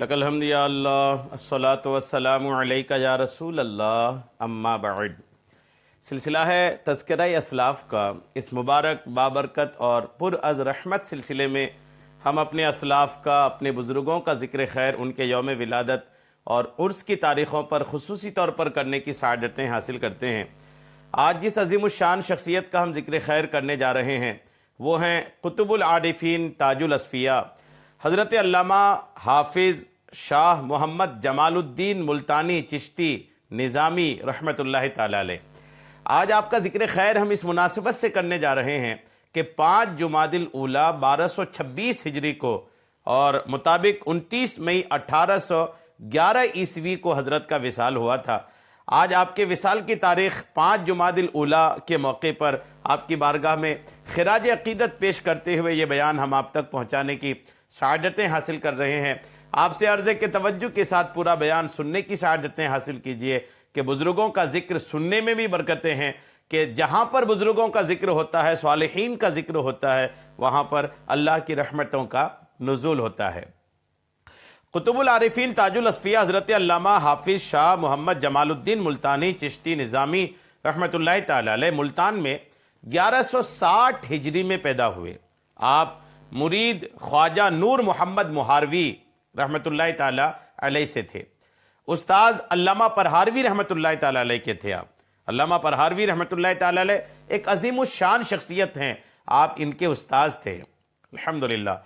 لک الحمد یا اللہ الصلاۃ والسلام علیک یا رسول اللہ اما بعد۔ سلسلہ ہے تذکرہ اسلاف کا اس مبارک بابرکت اور پر از رحمت سلسلے میں ہم اپنے اسلاف کا، اپنے بزرگوں کا ذکر خیر، ان کے یوم ولادت اور عرس کی تاریخوں پر خصوصی طور پر کرنے کی سعادتیں حاصل کرتے ہیں۔ آج جس عظیم الشان شخصیت کا ہم ذکر خیر کرنے جا رہے ہیں وہ ہیں قطب العارفین تاج الاصفیاء حضرت علامہ حافظ شاہ محمد جمال الدین ملتانی چشتی نظامی رحمۃ اللہ تعالی علیہ۔ آج آپ کا ذکر خیر ہم اس مناسبت سے کرنے جا رہے ہیں کہ 5 جمادی الاولیٰ 1226 ہجری کو اور مطابق 29 مئی 1811 عیسوی کو حضرت کا وصال ہوا تھا۔ آج آپ کے وصال کی تاریخ 5 جمادی الاولیٰ کے موقع پر آپ کی بارگاہ میں خراج عقیدت پیش کرتے ہوئے یہ بیان ہم آپ تک پہنچانے کی سعادتیں حاصل کر رہے ہیں۔ آپ سے عرض ہے کہ توجہ کے ساتھ پورا بیان سننے کی سعادتیں حاصل کیجئے کہ بزرگوں کا ذکر سننے میں بھی برکتیں ہیں، کہ جہاں پر بزرگوں کا ذکر ہوتا ہے، صالحین کا ذکر ہوتا ہے، وہاں پر اللہ کی رحمتوں کا نزول ہوتا ہے۔ قطب العارفین تاج الاصفیاء حضرت علامہ حافظ شاہ محمد جمال الدین ملتانی چشتی نظامی رحمۃ اللہ تعالی علیہ ملتان میں 1160 ہجری میں پیدا ہوئے۔ آپ مرید خواجہ نور محمد مہاروی رحمۃ اللہ تعالی علیہ سے تھے۔ استاذ علامہ پرہاروی رحمۃ اللہ تعالی علیہ کے تھے آپ۔ علامہ پرہاروی رحمۃ اللہ تعالی علیہ ایک عظیم الشان شخصیت ہیں، آپ ان کے استاذ تھے۔ الحمدللہ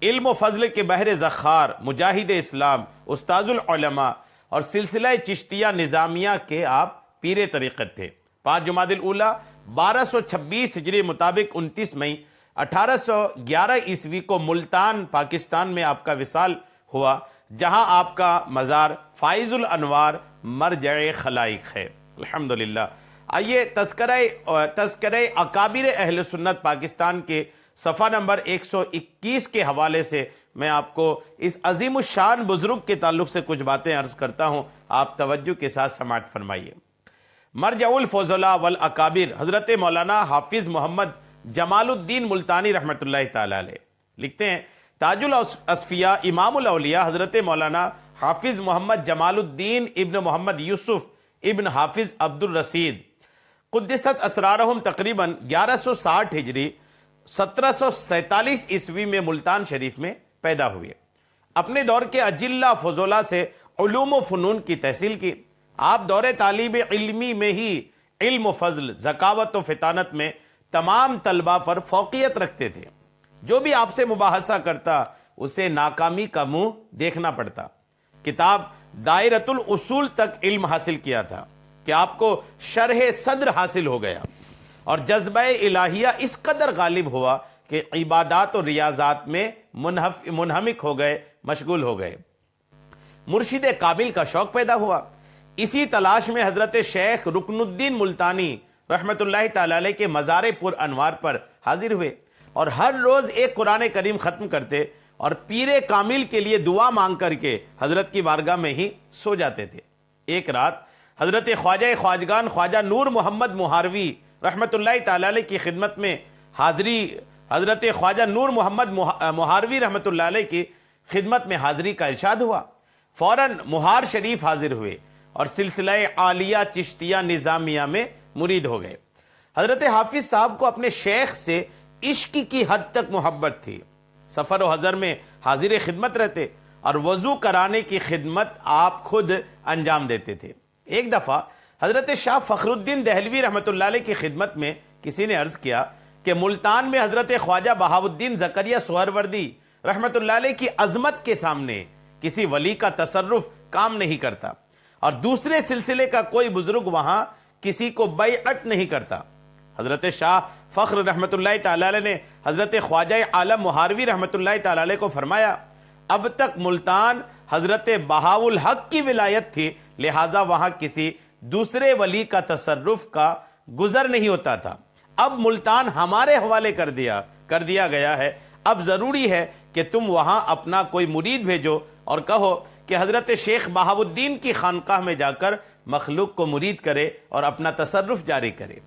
علم و فضل کے بحر ذخار، مجاہد اسلام، استاذ العلماء اور سلسلہ چشتیہ نظامیہ کے آپ پیر طریقت تھے۔ 5 جمادی الاولیٰ 1226 ہجری مطابق 29 مئی 1811 عیسوی کو ملتان پاکستان میں آپ کا وصال ہوا، جہاں آپ کا مزار فائز الانوار مرجع خلائق ہے۔ الحمدللہ آئیے تذکرہ اکابر اہل سنت پاکستان کے صفحہ نمبر 121 کے حوالے سے میں آپ کو اس عظیم الشان بزرگ کے تعلق سے کچھ باتیں عرض کرتا ہوں، آپ توجہ کے ساتھ سماعت فرمائیے۔ مرجع الفضلاء والاکابر حضرت مولانا حافظ محمد جمال الدین ملتانی رحمۃ اللہ تعالی علیہ لکھتے ہیں، تاج الاصفیاء امام الاولیاء حضرت مولانا حافظ محمد جمال الدین ابن محمد یوسف ابن حافظ عبد الرشید قدست اسرارہم تقریباً 1160 ہجری 1747 عیسوی میں ملتان شریف میں پیدا ہوئے۔ اپنے دور کے اجلہ فضلاء سے علوم و فنون کی تحصیل کی۔ آپ دور طالب علمی میں ہی علم و فضل، ذکاوت و فطانت میں تمام طلبہ پر فوقیت رکھتے تھے۔ جو بھی آپ سے مباحثہ کرتا اسے ناکامی کا منہ دیکھنا پڑتا۔ کتاب دائرۃ الاصول تک علم حاصل کیا تھا کہ آپ کو شرح صدر حاصل ہو گیا، اور جذبہ الہیہ اس قدر غالب ہوا کہ عبادات و ریاضات میں منہمک ہو گئے، مشغول ہو گئے۔ مرشد کامل کا شوق پیدا ہوا۔ اسی تلاش میں حضرت شیخ رکن الدین ملتانی رحمۃ اللہ تعالی علیہ کے مزار پر انوار پر حاضر ہوئے، اور ہر روز ایک قرآن کریم ختم کرتے اور پیر کامل کے لیے دعا مانگ کر کے حضرت کی بارگاہ میں ہی سو جاتے تھے۔ ایک رات حضرت خواجہ خواجگان خواجہ نور محمد مہاروی رحمۃ اللہ تعالی علیہ کی خدمت میں حاضری، حضرت خواجہ نور محمد مہاروی رحمۃ اللہ علیہ کی خدمت میں حاضری کا ارشاد ہوا۔ فوراً مہار شریف حاضر ہوئے اور سلسلہ عالیہ چشتیہ نظامیہ میں مرید ہو گئے۔ حضرت حافظ صاحب کو اپنے شیخ سے عشق کی حد تک محبت تھی۔ سفر و حضر میں حاضر خدمت رہتے اور وضو کرانے کی خدمت آپ خود انجام دیتے تھے۔ ایک دفعہ حضرت شاہ فخر الدین دہلوی رحمۃ اللہ علیہ کی خدمت میں کسی نے عرض کیا کہ ملتان میں حضرت خواجہ بہاؤالدین زکریا سہروردی رحمۃ اللہ علیہ کی عظمت کے سامنے کسی ولی کا تصرف کام نہیں کرتا، اور دوسرے سلسلے کا کوئی بزرگ وہاں کسی کو بیعت نہیں کرتا۔ حضرت شاہ فخر رحمۃ اللہ تعالی علیہ نے حضرت خواجہ عالم مہاروی رحمۃ اللہ تعالی علیہ کو فرمایا، اب تک ملتان حضرت بہاءالحق کی ولایت تھی، لہٰذا وہاں کسی دوسرے ولی کا تصرف کا گزر نہیں ہوتا تھا۔ اب ملتان ہمارے حوالے کر دیا گیا ہے، اب ضروری ہے کہ تم وہاں اپنا کوئی مرید بھیجو اور کہو کہ حضرت شیخ بہاؤالدین کی خانقاہ میں جا کر مخلوق کو مرید کرے اور اپنا تصرف جاری کرے۔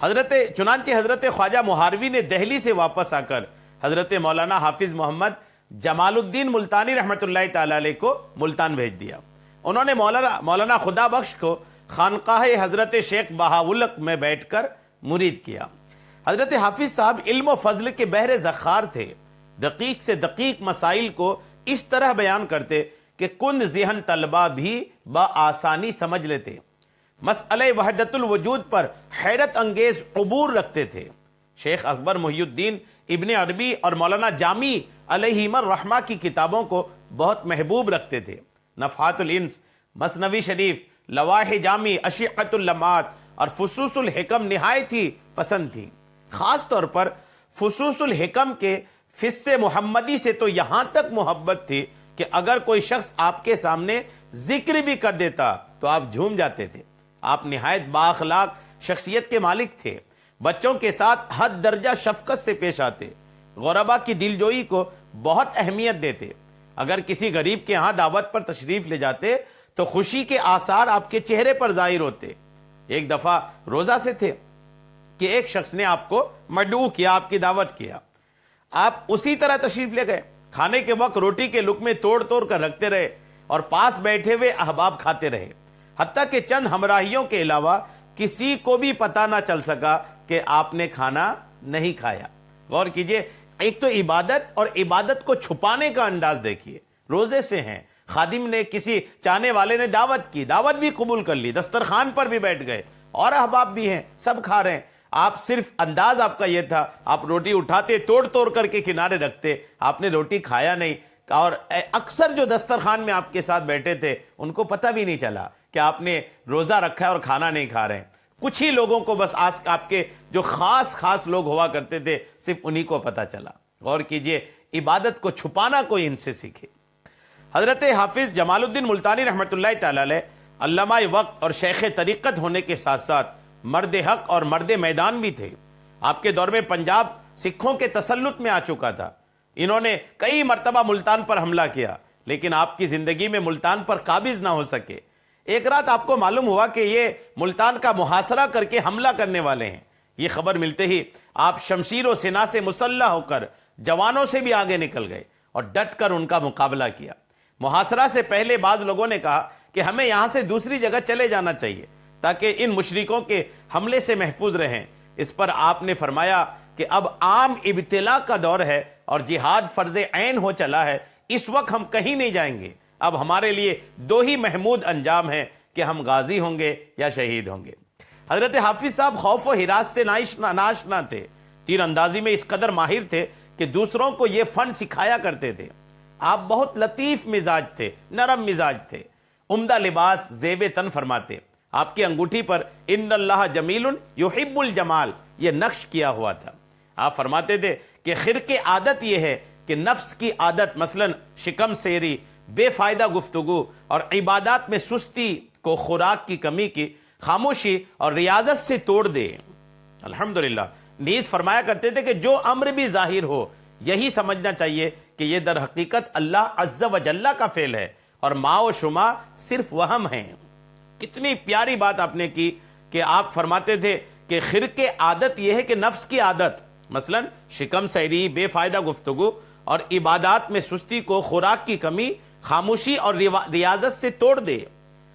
چنانچہ حضرت خواجہ مہاروی نے دہلی سے واپس آ کر حضرت مولانا حافظ محمد جمال الدین ملتانی رحمۃ اللہ تعالی علیہ کو ملتان بھیج دیا۔ انہوں نے مولانا خدا بخش کو خانقاہ حضرت شیخ بہاولق میں بیٹھ کر مرید کیا۔ حضرت حافظ صاحب علم و فضل کے بحر ذخار تھے، دقیق سے دقیق مسائل کو اس طرح بیان کرتے کہ کند ذہن طلبہ بھی بآسانی سمجھ لیتے، مسئلہ وحدت الوجود پر حیرت انگیز عبور رکھتے تھے۔ شیخ اکبر محی الدین ابن عربی اور مولانا جامی علیہم الرحمہ کی کتابوں کو بہت محبوب رکھتے تھے۔ نفحات الانس، مثنوی شریف، لواح جامی، اشعۃ اللمعات اور فصوص الحکم نہایت ہی پسند تھی۔ خاص طور پر فصوص الحکم کے فص محمدی سے تو یہاں تک محبت تھی کہ اگر کوئی شخص آپ کے سامنے ذکر بھی کر دیتا تو آپ جھوم جاتے تھے۔ آپ نہایت بااخلاق شخصیت کے مالک تھے، بچوں کے ساتھ حد درجہ شفقت سے پیش آتے، غربا کی دلجوئی کو بہت اہمیت دیتے۔ اگر کسی غریب کے ہاں دعوت پر تشریف لے جاتے تو خوشی کے آثار آپ کے چہرے پر ظاہر ہوتے۔ ایک دفعہ روزہ سے تھے کہ ایک شخص نے آپ کو مدعو کیا، آپ کی دعوت کیا، آپ اسی طرح تشریف لے گئے، کھانے کے وقت روٹی کے لقمے توڑ توڑ کر رکھتے رہے اور پاس بیٹھے ہوئے احباب کھاتے رہے، حتیٰ کہ چند ہمراہیوں کے علاوہ کسی کو بھی پتہ نہ چل سکا کہ آپ نے کھانا نہیں کھایا۔ غور کیجئے، ایک تو عبادت اور عبادت کو چھپانے کا انداز دیکھیے۔ روزے سے ہیں، خادم نے، کسی چاہنے والے نے دعوت کی، دعوت بھی قبول کر لی، دسترخوان پر بھی بیٹھ گئے اور احباب بھی ہیں، سب کھا رہے ہیں، آپ صرف انداز آپ کا یہ تھا، آپ روٹی اٹھاتے توڑ توڑ کر کے کنارے رکھتے، آپ نے روٹی کھایا نہیں، اور اکثر جو دسترخوان میں آپ کے ساتھ بیٹھے تھے ان کو پتہ بھی نہیں چلا کہ آپ نے روزہ رکھا ہے اور کھانا نہیں کھا رہے ہیں۔ کچھ ہی لوگوں کو بس آپ کے جو خاص لوگ ہوا کرتے تھے صرف انہی کو پتہ چلا۔ غور کیجئے، عبادت کو چھپانا کوئی ان سے سیکھے۔ حضرت حافظ جمال الدین ملتانی رحمۃ اللہ تعالی علیہ علامہ وقت اور شیخ طریقت ہونے کے ساتھ ساتھ مرد حق اور مرد میدان بھی تھے۔ آپ کے دور میں پنجاب سکھوں کے تسلط میں آ چکا تھا، انہوں نے کئی مرتبہ ملتان پر حملہ کیا لیکن آپ کی زندگی میں ملتان پر قابض نہ ہو سکے۔ ایک رات آپ کو معلوم ہوا کہ یہ ملتان کا محاصرہ کر کے حملہ کرنے والے ہیں۔ یہ خبر ملتے ہی آپ شمشیر و سنا سے مسلح ہو کر جوانوں سے بھی آگے نکل گئے اور ڈٹ کر ان کا مقابلہ کیا۔ محاصرہ سے پہلے بعض لوگوں نے کہا کہ ہمیں یہاں سے دوسری جگہ چلے جانا چاہیے تاکہ ان مشرکوں کے حملے سے محفوظ رہیں۔ اس پر آپ نے فرمایا کہ اب عام ابتلا کا دور ہے اور جہاد فرض عین ہو چلا ہے، اس وقت ہم کہیں نہیں جائیں گے، اب ہمارے لیے دو ہی محمود انجام ہیں کہ ہم غازی ہوں گے یا شہید ہوں گے۔ حضرت حافظ صاحب خوف و ہراس سے ناشنا تھے، تیر اندازی میں اس قدر ماہر تھے کہ دوسروں کو یہ فن سکھایا کرتے تھے۔ آپ بہت لطیف مزاج تھے، نرم مزاج تھے، عمدہ لباس زیب تن فرماتے۔ آپ کی انگوٹھی پر ان اللہ جمیل یحب الجمال یہ نقش کیا ہوا تھا۔ آپ فرماتے تھے کہ خرق عادت یہ ہے کہ نفس کی عادت مثلا شکم سیری، بے فائدہ گفتگو اور عبادات میں سستی کو خوراک کی کمی کی خاموشی اور ریاضت سے توڑ دے۔ الحمدللہ نیز فرمایا کرتے تھے کہ جو امر بھی ظاہر ہو یہی سمجھنا چاہیے کہ یہ در حقیقت اللہ عز و جل کا فعل ہے اور ما و شما صرف وہم ہیں۔ کتنی پیاری بات آپ نے کی کہ آپ فرماتے تھے کہ خرق عادت یہ ہے کہ نفس کی عادت مثلا شکم سیری، بے فائدہ گفتگو اور عبادات میں سستی کو خوراک کی کمی خاموشی اور ریاضت سے توڑ دے۔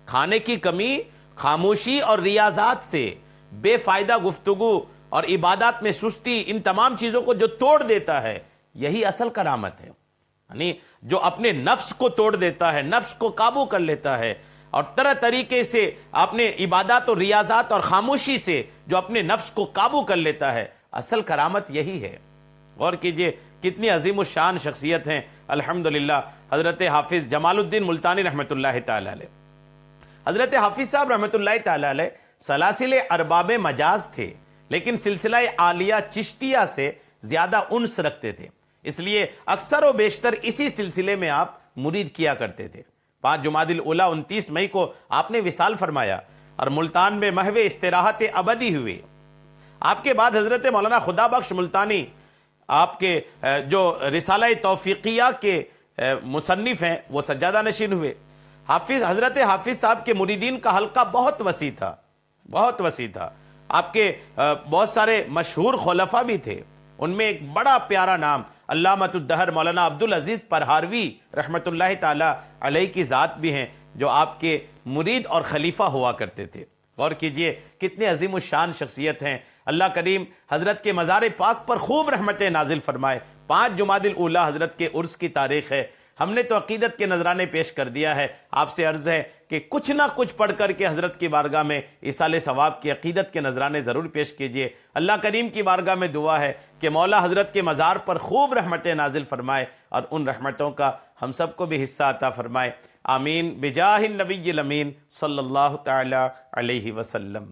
کھانے کی کمی خاموشی اور ریاضات سے، بے فائدہ گفتگو اور عبادات میں سستی، ان تمام چیزوں کو جو توڑ دیتا ہے یہی اصل کرامت ہے۔ یعنی جو اپنے نفس کو توڑ دیتا ہے، نفس کو قابو کر لیتا ہے اور طرح طریقے سے اپنے عبادات اور ریاضات اور خاموشی سے جو اپنے نفس کو قابو کر لیتا ہے، اصل کرامت یہی ہے۔ غور کیجئے کتنی عظیم الشان شخصیت ہیں الحمدللہ حضرت حافظ جمال الدین ملتانی رحمۃ اللہ تعالی علیہ۔ حضرت حافظ صاحب رحمۃ اللہ تعالی علیہ سلاسل ارباب مجاز تھے لیکن سلسلہ عالیہ چشتیہ سے زیادہ انس رکھتے تھے، اس لیے اکثر و بیشتر اسی سلسلے میں آپ مرید کیا کرتے تھے۔ 5 جمادی الاولیٰ 29 مئی کو آپ نے وصال فرمایا اور ملتان میں محو استراحت ابدی ہوئے۔ آپ کے بعد حضرت مولانا خدا بخش ملتانی آپ کے جو رسالہ توفیقیہ کے مصنف ہیں وہ سجادہ نشین ہوئے۔ حضرت حافظ صاحب کے مریدین کا حلقہ بہت وسیع تھا، آپ کے بہت سارے مشہور خلفاء بھی تھے، ان میں ایک بڑا پیارا نام علامۃ الدہر مولانا عبدالعزیز پرہاروی رحمۃ اللہ تعالی علیہ کی ذات بھی ہیں جو آپ کے مرید اور خلیفہ ہوا کرتے تھے۔ غور کیجئے کتنے عظیم الشان شخصیت ہیں۔ اللہ کریم حضرت کے مزار پاک پر خوب رحمتیں نازل فرمائے۔ 5 جمادی الاولیٰ حضرت کے عرس کی تاریخ ہے۔ ہم نے تو عقیدت کے نذرانے پیش کر دیا ہے، آپ سے عرض ہے کہ کچھ نہ کچھ پڑھ کر کے حضرت کی بارگاہ میں ایصال ثواب کی عقیدت کے نذرانے ضرور پیش کیجئے۔ اللہ کریم کی بارگاہ میں دعا ہے کہ مولا حضرت کے مزار پر خوب رحمتیں نازل فرمائے اور ان رحمتوں کا ہم سب کو بھی حصہ عطا فرمائے۔ آمین بجاہ النبی الامین صلی اللہ تعالی علیہ وسلم۔